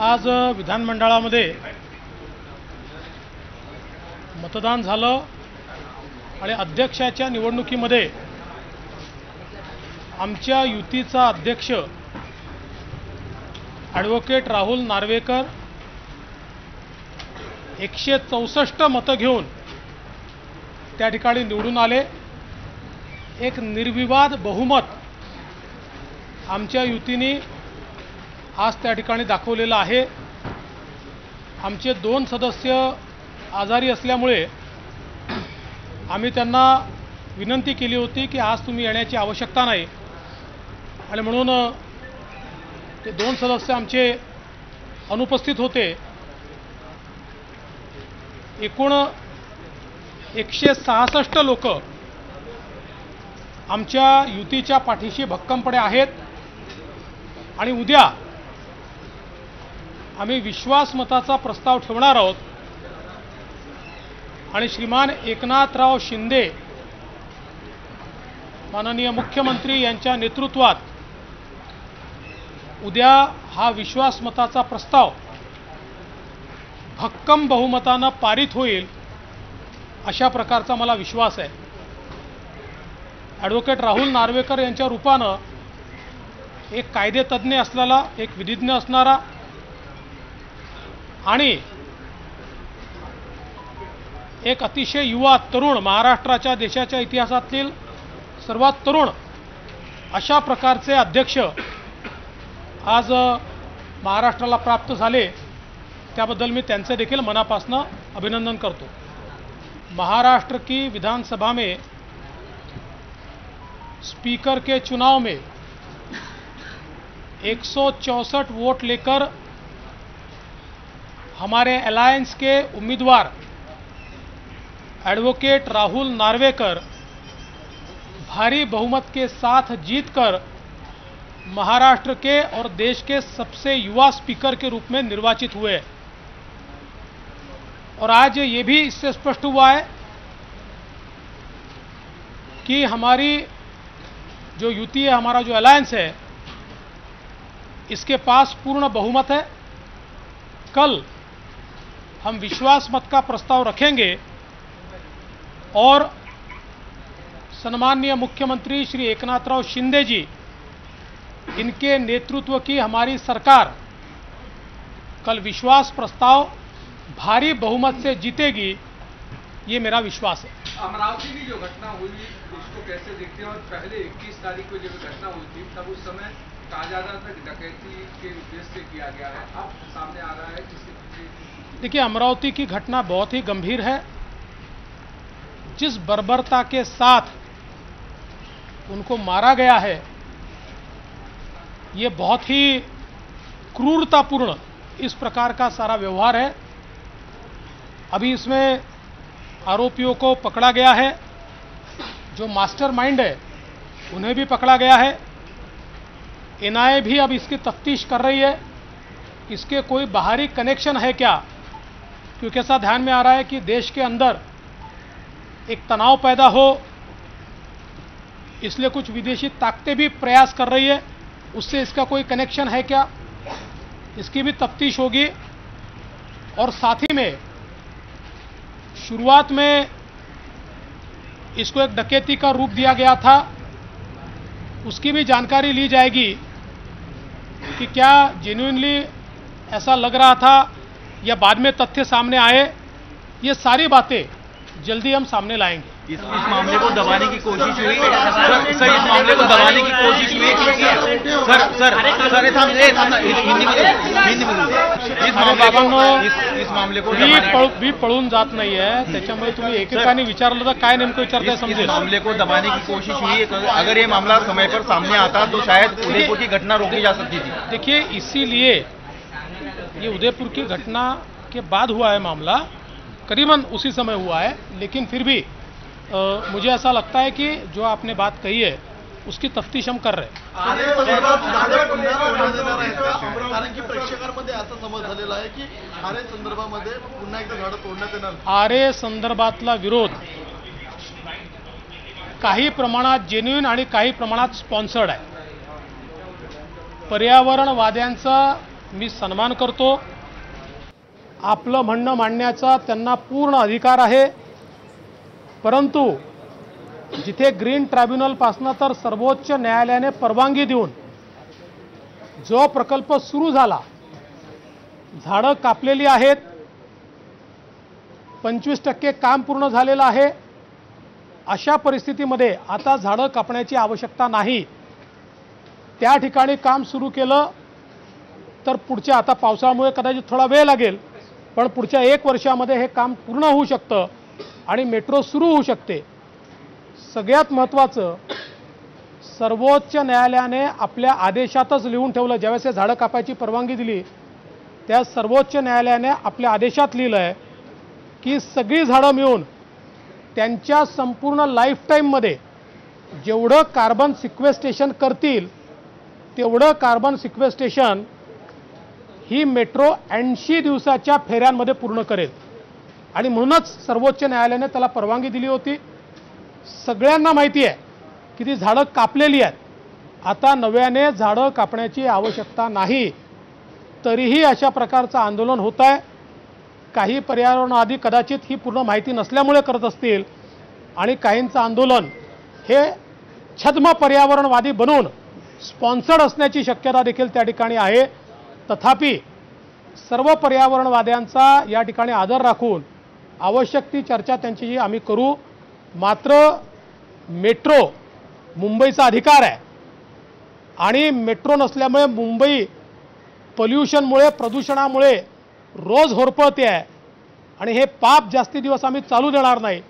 आज विधानमंडळामध्ये मतदान झालं आणि अध्यक्षाच्या निवडणुकीमध्ये आमच्या युतीचा अध्यक्ष ॲडव्होकेट राहुल नार्वेकर 164 मतं घेऊन त्या ठिकाणी निवडून आले। एक निर्विवाद बहुमत आमच्या युतीने आज त्या ठिकाणी दाखवलेलं आहे। आमचे 2 सदस्य आजारी असल्यामुळे आम्ही त्यांना विनंती केली होती की आज तुम्ही येण्याची आवश्यकता नाही आणि म्हणून ते 2 सदस्य आमचे अनुपस्थित होते। एकूण 166 लोक आमच्या युतीच्या पाठीशी भक्कमपणे आहेत आणि उद्या आम्ही विश्वासमताचा प्रस्ताव ठेवणार आहोत आणि श्रीमान एकनाथराव शिंदे माननीय मुख्यमंत्री यांच्या नेतृत्वात उद्या हा विश्वासमताचा प्रस्ताव भक्कम बहुमताने पारित होईल अशा प्रकारचा मला विश्वास आहे। ॲडव्होकेट राहुल नार्वेकर यांच्या रूपाने एक कायदेतज्ञ असलेला, एक विधिज्ञ असणारा आणि एक अतिशय युवा तरुण, महाराष्ट्राच्या देशाच्या इतिहासातील सर्वात तरुण अशा प्रकारचे अध्यक्ष आज महाराष्ट्राला प्राप्त झाले, त्याबद्दल मी त्यांचे देखील मनापासून अभिनंदन करतो। महाराष्ट्र की विधानसभा में स्पीकर के चुनाव में 164 वोट लेकर हमारे अलायंस के उम्मीदवार एडवोकेट राहुल नार्वेकर भारी बहुमत के साथ जीतकर महाराष्ट्र के और देश के सबसे युवा स्पीकर के रूप में निर्वाचित हुए। और आज ये भी इससे स्पष्ट हुआ है कि हमारी जो युति है, हमारा जो अलायंस है, इसके पास पूर्ण बहुमत है। कल हम विश्वास मत का प्रस्ताव रखेंगे और सन्माननीय मुख्यमंत्री श्री एकनाथराव शिंदे जी, इनके नेतृत्व की हमारी सरकार कल विश्वास प्रस्ताव भारी बहुमत से जीतेगी, ये मेरा विश्वास है। अमरावती की जो घटना हुई इसको कैसे देखते हैं? और पहले 21 तारीख को जब घटना हुई थी तब उस समय कहा जा रहा था कि डकैती के उद्देश्य से किया गया है, अब सामने आ रहा है कि देखिए, अमरावती की घटना बहुत ही गंभीर है। जिस बर्बरता के साथ उनको मारा गया है, ये बहुत ही क्रूरतापूर्ण इस प्रकार का सारा व्यवहार है। अभी इसमें आरोपियों को पकड़ा गया है, जो मास्टरमाइंड है उन्हें भी पकड़ा गया है। एनआईए भी अब इसकी तफ्तीश कर रही है, इसके कोई बाहरी कनेक्शन है क्या, क्योंकि ऐसा ध्यान में आ रहा है कि देश के अंदर एक तनाव पैदा हो, इसलिए कुछ विदेशी ताकतें भी प्रयास कर रही है, उससे इसका कोई कनेक्शन है क्या, इसकी भी तफ्तीश होगी। और साथ ही में शुरुआत में इसको एक डकैती का रूप दिया गया था, उसकी भी जानकारी ली जाएगी कि क्या जेन्युइनली ऐसा लग रहा था या बाद में तथ्य सामने आए। ये सारी बातें जल्दी हम सामने लाएंगे। इस मामले को दबाने की कोशिश हुई सर, इस मामले को दबाने की कोशिश हुई इस मामले को मी पळून जात नाही आहे, त्याच्यामुळे तुम्ही एकेकाने विचारलं तर काय नेमकं विचारताय समजेल। इस मामले को दबाने की कोशिश हुई, अगर ये मामला समय पर सामने आता तो शायद उदयपुर की घटना रोकी जा सकती थी। देखिए, इसीलिए ये उदयपुर की घटना के बाद हुआ है मामला, करीबन उसी समय हुआ है, लेकिन फिर भी मुझे ऐसा लगता है कि जो आपने बात कही है उसकी तफ्तीश हम कर रहे हैं। आरे संदर्भातला विरोध काही प्रमाणात जेन्युइन आणि काही प्रमाणात स्पॉन्सर्ड आहे। पर्यावरणवाद्यांचा मी सन्मान करतो। आपलं म्हणणं मांडण्याचा त्यांना पूर्ण अधिकार आहे, परंतु जिथे ग्रीन ट्रायब्युनलपासून तर सर्वोच्च न्यायालयाने परवानगी देऊन जो प्रकल्प सुरू झाला, झाडं कापलेली आहेत, 25% काम पूर्ण झालेलं आहे, अशा परिस्थितीमध्ये आता झाडं कापण्याची आवश्यकता नाही। त्या ठिकाणी काम सुरू केलं तर पुढच्या, आता पावसामुळे कदाचित थोडा वेळ लागेल, पण पुढच्या 1 वर्षामध्ये हे काम पूर्ण होऊ शकतं आणि मेट्रो सुरू होऊ शकते। सगळ्यात महत्त्वाचं, सर्वोच्च न्यायालयाने आपल्या आदेशातच लिहून ठेवलं, ज्यावेळेस हे झाडं कापायची परवानगी दिली त्या सर्वोच्च न्यायालयाने आपल्या आदेशात लिहिलं आहे की सगळी झाडं मिळून त्यांच्या संपूर्ण लाईफ टाईममध्ये जेवढं कार्बन सिक्वेस्ट्रेशन करतील तेवढं कार्बन सिक्वेस्ट्रेशन ही मेट्रो 80 दिवसाच्या फेऱ्यांमध्ये पूर्ण करेल आणि म्हणूनच सर्वोच्च न्यायालयाने त्याला परवानगी दिली होती। सगळ्यांना माहिती आहे की ती झाडं कापलेली आहेत, आता नव्याने झाडं कापण्याची आवश्यकता नाही। तरीही अशा प्रकारचं आंदोलन होत आहे। काही पर्यावरणवादी कदाचित ही पूर्ण माहिती नसल्यामुळे करत असतील आणि काहींचं आंदोलन हे छद्म पर्यावरणवादी बनून स्पॉन्सर्ड असण्याची शक्यता देखील त्या ठिकाणी आहे। तथापि सर्व पर्यावरणवाद्यांचा या ठिकाणी आदर राखून आवश्यक ती चर्चा त्यांच्याशी आम्ही करू। मात्र मेट्रो मुंबईचा अधिकार आहे आणि मेट्रो नसल्यामुळे मुंबई पोल्युशनमुळे, प्रदूषणामुळे रोज होरपळते आहे आणि हे पाप जास्ती दिवस आम्ही चालू देणार नाही।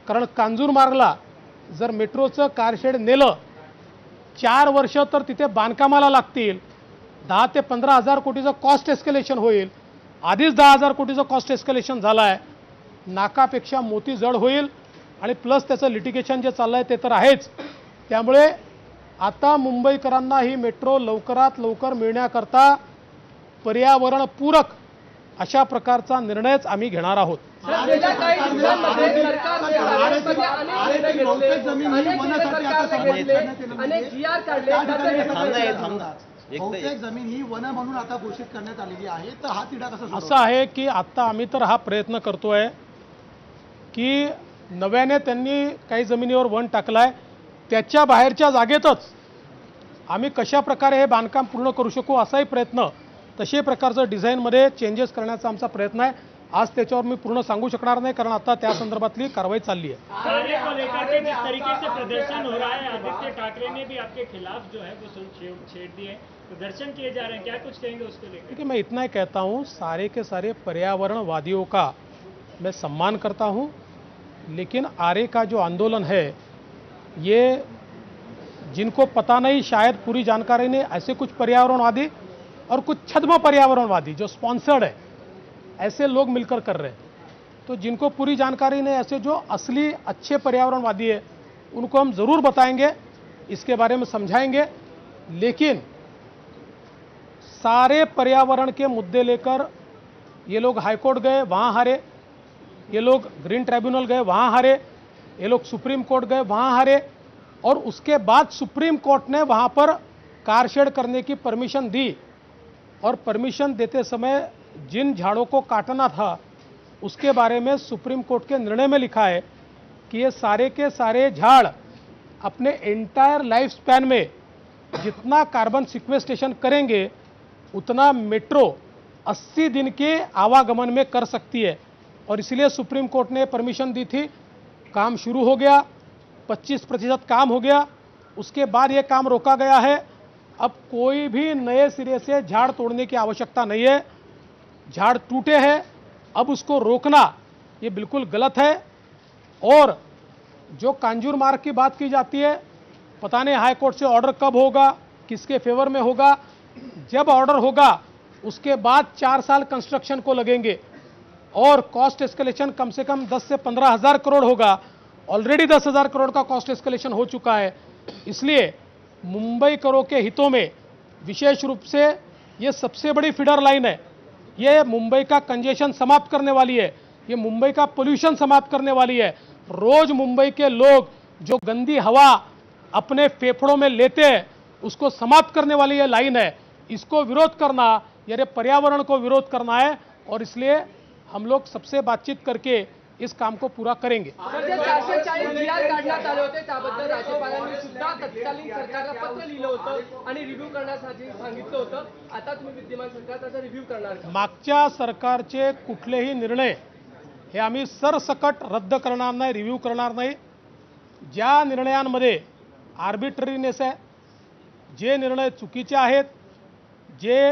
कारण कांजूरमार्गला जर मेट्रोचं कारशेड नेलं 4 वर्ष तर तिथे बांधकामाला लागतील, 10 ते 15 हजार कोटीचं कॉस्ट एस्केलेशन होईल। आधीच 10,000 कोटीचं कॉस्ट एस्केलेशन झालं आहे, नाकापेक्षा मोती जड होईल आणि प्लस त्याचं लिटिगेशन जे चाललं आहे ते तर आहेच। त्यामुळे आता मुंबईकरांना ही मेट्रो लवकरात लवकर मिळण्याकरता पर्यावरणपूरक अशा प्रकारचा निर्णयच आम्ही घेणार आहोत। बहुतेक जमीन ही वन म्हणून आता घोषित करण्यात आलेली आहे, तर हा तिढा कसा सुटावा? असं आहे की आता आम्ही तर हा प्रयत्न करतोय की नव्याने त्यांनी काही जमिनीवर वन टाकलाय, त्याच्या बाहेरच्या जागेतच आम्ही कशा प्रकारे हे बांधकाम पूर्ण करू शकू असाही प्रयत्न, तशा प्रकारचं डिझाईनमध्ये चेंजेस करण्याचा आमचा प्रयत्न आहे। आज त्याच्यावर मी पूर्ण सांगू शकणार नाही कारण आता त्या संदर्भातली कारवाई चालली है। कार्य को लेकर के जिस तरीके से प्रदर्शन हो रहा है, आदित्य ठाकरे ने भी आपके खिलाफ जो है वो छेड़ दिए, प्रदर्शन किए जा रहे हैं, क्या कुछ कहेंगे उसको लेकर? देखिए, मैं इतना ही कहता हूँ, सारे के सारे पर्यावरणवादियों का मैं सम्मान करता हूँ, लेकिन आरे का जो आंदोलन है ये जिनको पता नहीं, शायद पूरी जानकारी नहीं, ऐसे कुछ पर्यावरणवादी और कुछ छद्म पर्यावरणवादी जो स्पॉन्सर्ड है ऐसे लोग मिलकर कर रहे हैं। तो जिनको पूरी जानकारी नहीं, ऐसे जो असली अच्छे पर्यावरणवादी है उनको हम ज़रूर बताएंगे, इसके बारे में समझाएंगे। लेकिन सारे पर्यावरण के मुद्दे लेकर ये लोग हाईकोर्ट गए, वहाँ हारे, ये लोग ग्रीन ट्राइब्यूनल गए, वहाँ हारे, ये लोग सुप्रीम कोर्ट गए, वहाँ हारे, और उसके बाद सुप्रीम कोर्ट ने वहाँ पर कारशेड करने की परमिशन दी। और परमिशन देते समय जिन झाड़ों को काटना था उसके बारे में सुप्रीम कोर्ट के निर्णय में लिखा है कि ये सारे के सारे झाड़ अपने एंटायर लाइफ स्पैन में जितना कार्बन सिक्वेस्ट्रेशन करेंगे उतना मेट्रो 80 दिन के आवागमन में कर सकती है। और इसलिए सुप्रीम कोर्ट ने परमिशन दी थी। काम शुरू हो गया, 25% काम हो गया, उसके बाद ये काम रोका गया है। अब कोई भी नए सिरे से झाड़ तोड़ने की आवश्यकता नहीं है। झाड़ टूटे हैं, अब उसको रोकना ये बिल्कुल गलत है। और जो कांजूर मार्ग की बात की जाती है, पता नहीं हाई कोर्ट से ऑर्डर कब होगा, किसके फेवर में होगा। जब ऑर्डर होगा उसके बाद 4 साल कंस्ट्रक्शन को लगेंगे और कॉस्ट एस्केलेशन कम से कम 10 से 15 हज़ार करोड़ होगा। ऑलरेडी 10,000 करोड़ का कॉस्ट एस्केलेशन हो चुका है। इसलिए मुंबईकरों के हितों में विशेष रूप से ये सबसे बड़ी फीडर लाइन है। ये मुंबई का कंजेशन समाप्त करने वाली है, ये मुंबई का पोल्यूशन समाप्त करने वाली है। रोज मुंबई के लोग जो गंदी हवा अपने फेफड़ों में लेते हैं उसको समाप्त करने वाली ये लाइन है। इसको विरोध करना ये पर्यावरण को विरोध करना है और इसलिए हम लोग सबसे बातचीत करके इस काम को पूरा करेंगे। सर, जे 440 GR काढण्यात आले होते त्याबद्दल राज्यपालांनी सुद्धा तत्कालीन सरकारला पत्र लिहिलं होतं आणि रिव्ह्यू करण्यासाठी सांगितलं होतं। आता तुम्ही विद्यमान सरकार त्याचा रिव्ह्यू करणार का? मागच्या सरकारचे कुठलेही निर्णय हे आम्ही सरसकट रद्द करणार नाही, रिव्ह्यू करणार नाही। ज्या निर्णयांमध्ये आर्बिट्ररीनेस आहे, जे निर्णय चुकीचे आहेत, जे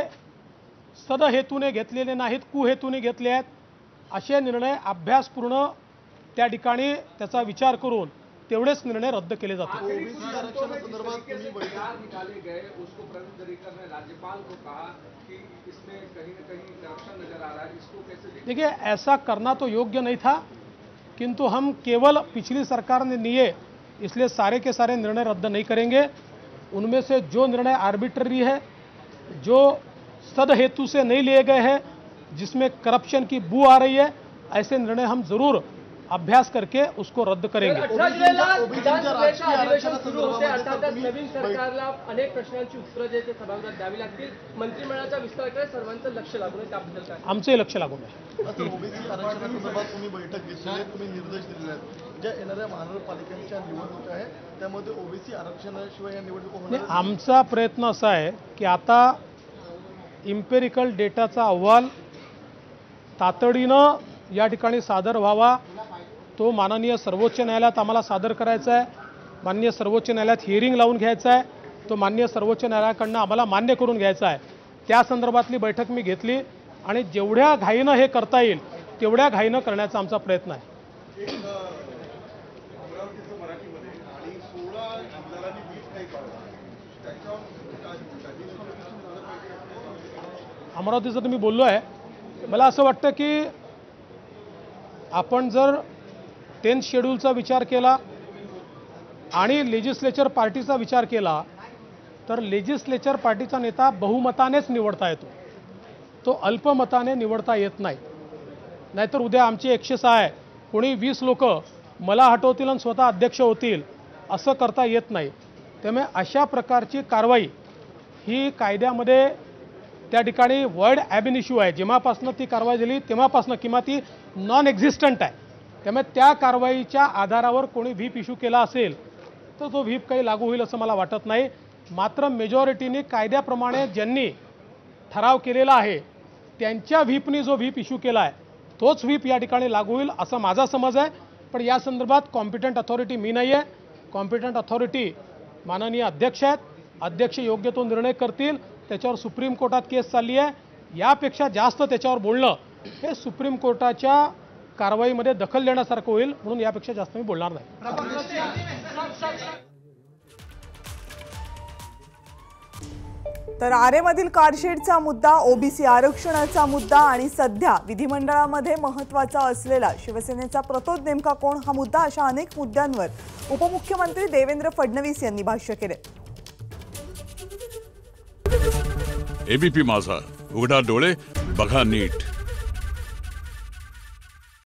सदहेतूने घेतलेले नाहीत, कुहेतूने घेतले आहेत, असे निर्णय अभ्यासपूर्ण त्या ठिकाणी त्याचा विचार करून तेवढेच निर्णय रद्द केले जातात। निकाले गए उसको प्रदर्शित करने राज्यपाल को कहा कि इसमें कहीं न कहीं करप्शन नजर आ रहा है, इसको कैसे देखते? देखिए, ऐसा करना तो योग्य नहीं था, किंतु हम केवल पिछली सरकार ने लिए इसलिए सारे के सारे निर्णय रद्द नहीं करेंगे। उनमें से जो निर्णय आर्बिट्ररी है, जो सदहेतु से नहीं लिए गए हैं, जिसमें करप्शन की बू आ रही है, ऐसे निर्णय हम जरूर अभ्यास करके उसको रद्द करेंगे। 18 जुलैला विधानसभेचं अधिवेशन सुरू होते। अर्थातच नवीन सरकारला अनेक प्रश्नांची उत्तरं जे सभागृहात द्यावी लागतील। मंत्रिमंडळाचा विस्ताराकडे सर्वांचं लक्ष लागून आहे, त्याबद्दल काय? आमचंही लक्ष लागून आहे। ओबीसी आरक्षणासंदर्भात तुम्ही बैठक घेतली आहे, तुम्ही निर्देश दिलेले आहेत। ज्या येणाऱ्या महानगरपालिकांच्या निवडणुका आहेत त्यामध्ये ओबीसी आरक्षणाशिवाय या निवडणुका होणार नाही, आमचा प्रयत्न असा आहे की आता इम्पेरिकल डेटाचा अहवाल तातडीनं या ठिकाणी सादर व्हावा। तो माननीय सर्वोच्च न्यायालयात आम्हाला सादर करायचा आहे। माननीय सर्वोच्च न्यायालयात हिअरिंग लावून घ्यायचा आहे। तो माननीय सर्वोच्च न्यायालयाकडनं आम्हाला मान्य करून घ्यायचा आहे। त्या संदर्भातली बैठक मी घेतली आणि जेवढ्या घाईनं हे करता येईल तेवढ्या घाईनं करण्याचा आमचा प्रयत्न आहे। अमरावतीचं तुम्ही बोललो आहे, मला असं वाटतं की आपण जर 10th शेड्यूलचा विचार केला आणि लेजिस्लेचर पार्टीचा विचार केला तर लेजिस्लेचर पार्टीचा नेता बहुमतानेच निवडता येतो, तो अल्पमताने निवडता येत नाही। नाहीतर उद्या आमची 106 आहे, कोणी 20 लोक मला हटवतील आणि स्वतः अध्यक्ष होतील असं करता येत नाही। त्यामुळे अशा प्रकारची कारवाई ही कायद्यामध्ये त्या ठिकाणी वर्ड ॲब इन इश्यू आहे। जेव्हापासून ती कारवाई झाली तेव्हापासून किंवा ती नॉन एक्झिस्टंट आहे। त्यामुळे त्या कारवाईच्या आधारावर कोणी व्हीप इश्यू केला असेल तर तो व्हीप काही लागू होईल असं मला वाटत नाही। मात्र मेजॉरिटीने कायद्याप्रमाणे ज्यांनी ठराव केलेला आहे त्यांच्या व्हीपनी जो व्हीप इश्यू केला आहे तोच व्हीप या ठिकाणी लागू होईल असा माझा समज आहे। पण या संदर्भात कॉम्पिटंट अथॉरिटी मी नाही आहे, कॉम्पिटंट अथॉरिटी माननीय अध्यक्ष आहेत। अध्यक्ष योग्य तो निर्णय करतील। त्याच्यावर सुप्रीम कोर्टात केस चालली आहे। यापेक्षा जास्त त्याच्यावर बोलणं हे सुप्रीम कोर्टाच्या कारवाईमध्ये दखल देण्यासारखं होईल, म्हणून यापेक्षा जास्त मी बोलणार नाही। तर आरेमधील कारशेडचा मुद्दा, ओबीसी आरक्षणाचा मुद्दा आणि सध्या विधिमंडळामध्ये महत्त्वाचा असलेला शिवसेनेचा प्रतोद नेमका कोण हा मुद्दा, अशा अनेक मुद्द्यांवर उपमुख्यमंत्री देवेंद्र फडणवीस यांनी भाष्य केले। एबीपी माझा, उघडा डोळे बघा नीट।